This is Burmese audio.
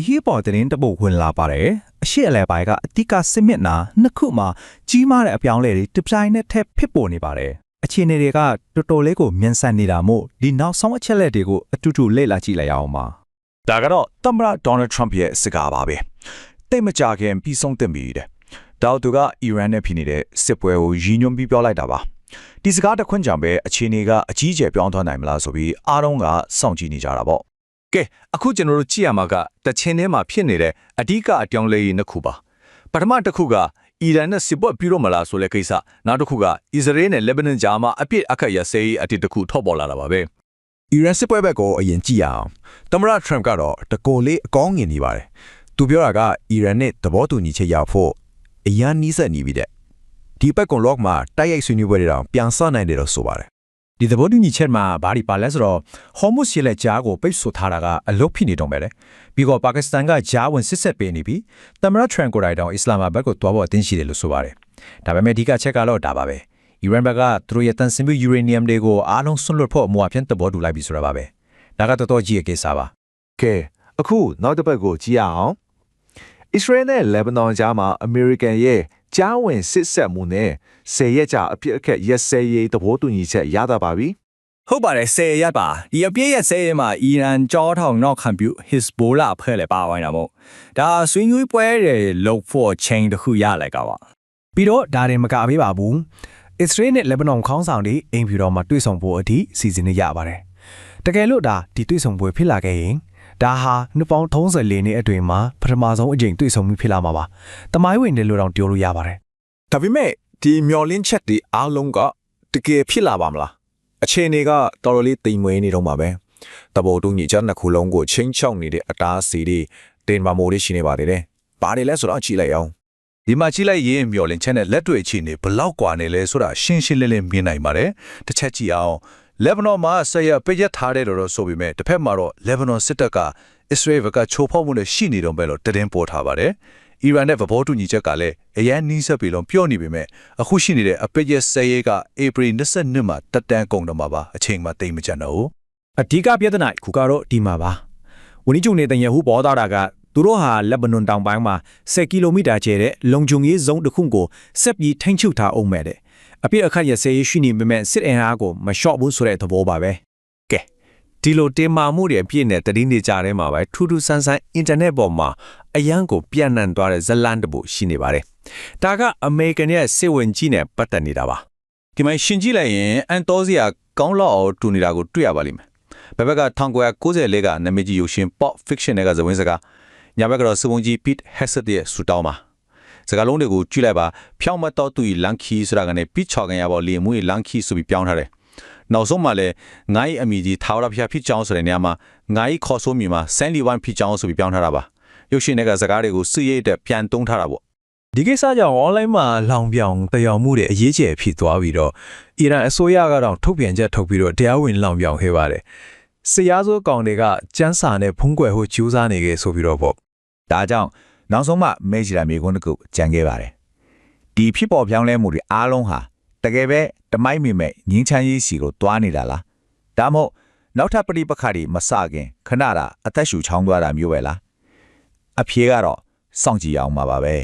ဟီပေါ်တဲ့တပုတ်ဝင်လာပါတယ်အရှိအလဲပိုင်းကအတိကစစ်မြစ်နာနှစ်ခုမှာကြီးမားတဲ့အပြောင်းလဲတွေတပြိုင်နက်တည်းဖြစ်ပေါ်နေပါတယ်အခြေအနေတွေကတော်တော်လေးကိုမြန်ဆန်နေတာမို့ဒီနောက်ဆုံးအချက်လက်တွေကိုအတူတူလေ့လာကြည့်လိုက်အောင်ပါဒါကတော့သမ္မတဒေါ်နယ်ထရမ့်ရဲ့စကားပါပဲတိတ်မကြခင်ပြီးဆုံးသင့်ပြီတဲ့ဒါသူကအီရန်နဲ့ဖြစ်နေတဲ့စစ်ပွဲကိုရည်ညွှန်းပြီးပြောလိုက်တာပါဒီစကားတစ်ခွန်းကြောင့်ပဲအခြေအနေကအကြီးအကျယ်ပြောင်းသွားနိုင်မလားဆိုပြီးအားလုံးကစောင့်ကြည့်နေကြတာပေါ့ကဲအခုကျွန်တော်တို့ကြည့်ရမှာကတချင်းထဲမှာဖြစ်နေတဲ့အဓိကအပြောင်းလဲရေးနှစ်ခုပါပထမတစ်ခုကအီရန်နဲ့စစ်ပွဲပြုတော့မလားဆိုတဲ့ကိစ္စနောက်တစ်ခုကအစ္စရေးနဲ့လက်ဘနွန်ကြားမှာအပြစ်အခက်ရစဲရေးအတစ်တစ်ခုထောက်ပေါ်လာတာပါပဲအီရန်စစ်ပွဲဘက်ကိုအရင်ကြည့်ရအောင်သမ္မတထရမ့်ကတော့တကိုလေးအကောင်းငင်နေပါတယ်သူပြောတာကအီရန်နဲ့သဘောတူညီချက်ရဖို့အရန်နီးစပ်နေပြီတဲ့ဒီဘက်ကွန်လော့မှာတိုက်ရိုက်ဆွေးနွေးပွဲတွေတောင်ပြန်ဆနိုင်တယ်လို့ဆိုပါတယ်ဒီသဘောတူညီချက်မှာဘာဒီပါလဲဆိုတော့ဟော်မုတ်ရှေလက်ကြားကိုပိတ်ဆို့ထားတာကအလုတ်ဖြစ်နေတော့မယ်လေပြီးတော့ပါကစ္စတန်ကဂျားဝင်စစ်ဆက်ပေးနေပြီသမ္မတထရန့်ကိုတိုင်တောင်အစ္စလာမ်ဘတ်ကိုတွားဖို့အသင့်ရှိတယ်လို့ဆိုပါတယ်ဒါပေမဲ့အဓိကချက်ကတော့ဒါပါပဲအီရန်ဘက်ကသူတို့ရဲ့တန်ဆင်ပြီးယူရေနီယမ်တွေကိုအားလုံးဆွန့်လွတ်ဖို့အမှုအဖြစ်သဘောတူလိုက်ပြီဆိုတာပါပဲဒါကတော်တော်ကြီးရဲ့ကိစ္စပါကဲအခုနောက်တစ်ပတ်ကိုကြည့်ရအောင်အစ္စရေးနဲ့လက်ဘနွန်ကြားမှာအမေရိကန်ရဲ့ကြားဝင်စစ်ဆက်မှုနဲ့10ရက်ကြာအပြစ်အခက်ရက်စဲရေးသဘောတူညီချက်ရတာပါပြီဟုတ်ပါတယ်10ရက်ပါဒီအပြည့်ရဲ့10ရက်မှာအီရန်ကြောထောင်နောက်ခံပြု Hezbollah အဖွဲ့လည်းပါဝင်တာမို့ဒါဆွေးနွေးပွဲတွေလုပ်ဖို့ချိန်တစ်ခုရလိုက်ကပါပြီးတော့ဒါရင်မကပေးပါဘူးအစ္စရေးနဲ့လက်ဘနွန်ခေါင်းဆောင်တွေအိမ်ဖြူတော်မှာတွေ့ဆုံဖို့အထိစီစဉ်နေရပါတယ်တကယ်လို့ဒါဒီတွေ့ဆုံပွဲဖြစ်လာခဲ့ရင်ဒါဟာနှစ်ပေါင်း34နှစ်အတွင်းမှာပထမဆုံးအကြိမ်တွေ့ဆုံမှုဖြစ်လာမှာပါတမိုင်းဝင်တယ်လို့တောင်ပြောလို့ရပါတယ်ဒါပေမဲ့ဒီမျော်လင့်ချက်တွေအားလုံးကတကယ်ဖြစ်လာပါမလားအခြေအနေကတော်တော်လေးတိမ်မွေးနေတော့မှာပဲတဘောတူညီချက်နှစ်ခုလုံးကိုချင်းချောက်နေတဲ့အတားအဆီးတွေတင်ပါမိုးတွေရှိနေပါသေးတယ်ဘာတွေလဲဆိုတော့ကြည့်လိုက်အောင်ဒီမှာကြည့်လိုက်ရင်မျော်လင့်ချက်နဲ့လက်တွေ့အခြေအနေဘလောက်ကွာနေလဲဆိုတာရှင်းရှင်းလင်းလင်းမြင်နိုင်ပါတယ်တစ်ချက်ကြည့်အောင်လက်ဘနွန်မှာဆက်ရပိတ်ရထားတယ်လို့ဆိုပေမဲ့တစ်ဖက်မှာတော့လက်ဘနွန်စစ်တပ်ကအစ္စရေးဘက်ကချိုးဖောက်မှုနဲ့ရှိနေတော့ပဲလို့တည်င်းပေါ်ထားပါတယ်အီရန်နဲ့ဗဘောတူညီချက်ကလည်းအရန်နီးစပ်ပြီးလုံးပြောနေပေမဲ့အခုရှိနေတဲ့အပိတ်ရဆဲရဲကဧပြီ22မှာတက်တန်းကုန်တော့မှာပါအချိန်မှတိတ်မကြတော့ဘူးအဓိကပြဿနာခုကတော့ဒီမှာပါဝန်ကြီးချုပ်နေတန်ယာဟုပေါ်သားတာကသူတို့ဟာလက်ဘနွန်တောင်ပိုင်းမှာ10ကီလိုမီတာကျဲတဲ့လုံခြုံရေးဇုံတစ်ခုကိုဆက်ပြီးထိန်းချုပ်ထားအောင်မဲ့တဲ့အပြစ်အခက်ရစဲရှိနေပေမဲ့စစ်အင်အားကိုမလျှော့ဘူးဆိုတဲ့သဘောပါပဲကဲဒီလိုတင်မာမှုတွေအပြည့်နဲ့တတိနေကြထဲမှာပဲထူးထူးဆန်းဆန်းအင်တာနက်ပေါ်မှာအရန်ကိုပြန့်နှံ့သွားတဲ့ဇလန်တပုရှိနေပါတယ်ဒါကအမေရိကန်ရဲ့စစ်ဝင်ကြီးနဲ့ပတ်သက်နေတာပါဒီမှာရှင်းကြည့်လိုက်ရင်အန်တိုဇီယာကောင်းလောက်အောင်တူနေတာကိုတွေ့ရပါလိမ့်မယ်ဘက်က1994ကနာမည်ကြီးရုပ်ရှင် pop fiction တွေကဇဝင်စကားညာဘက်ကတော့စပုံကြီး Pete Hegseth ရဲ့စူတောင်းပါစကားလုံးတွေကိုကြည့်လိုက်ပါဖြောင်းမတော့သူ့လန်ခီဆိုတာကနေပြီးချော်ကန်ရပါလေမွေးလန်ခီဆိုပြီးပြောင်းထားတယ်နောက်ဆုံးမှလည်းငိုင်းအမီကြီးထာဝရဖျားဖြစ်ချောင်းဆိုတဲ့နေရာမှာငိုင်းခေါ်ဆိုမြေမှာဆန်လီဝမ်ဖြစ်ချောင်းဆိုပြီးပြောင်းထားတာပါရုပ်ရှင်တွေကစကားတွေကိုစစ်ရေးတဲ့ပြန်တုံးထားတာပေါ့ဒီကိစ္စကြောင့် online မှာလောင်ပြောင်တယောင်မှုတွေအရေးကြီးဖြစ်သွားပြီးတော့အီရန်အစိုးရကတော့ထုတ်ပြန်ချက်ထုတ်ပြီးတော့တရားဝင်လောင်ပြောင်ခဲ့ပါတယ်ဆရာစိုးကောင်တွေကစန်းစာနဲ့ဖုံးကွယ်ဖို့ကြိုးစားနေခဲ့ဆိုပြီးတော့ပေါ့ဒါကြောင့်နောက်ဆုံးမှမေ့ချတာမြေကွန်းတစ်ခုကြံခဲ့ပါတယ်ဒီဖြစ်ပေါ်ပြောင်းလဲမှုတွေအားလုံးဟာတကယ်ပဲတမိုင်းမိမဲ့ငင်းချမ်းရေးစီကိုတွားနေတာလားဒါမှမဟုတ်နောက်ထပ်ပဋိပက္ခတွေမစခင်ခဏတာအသက်ရှူချောင်းသွားတာမျိုးပဲလားအဖြေကတော့စောင့်ကြည့်အောင်ပါပဲ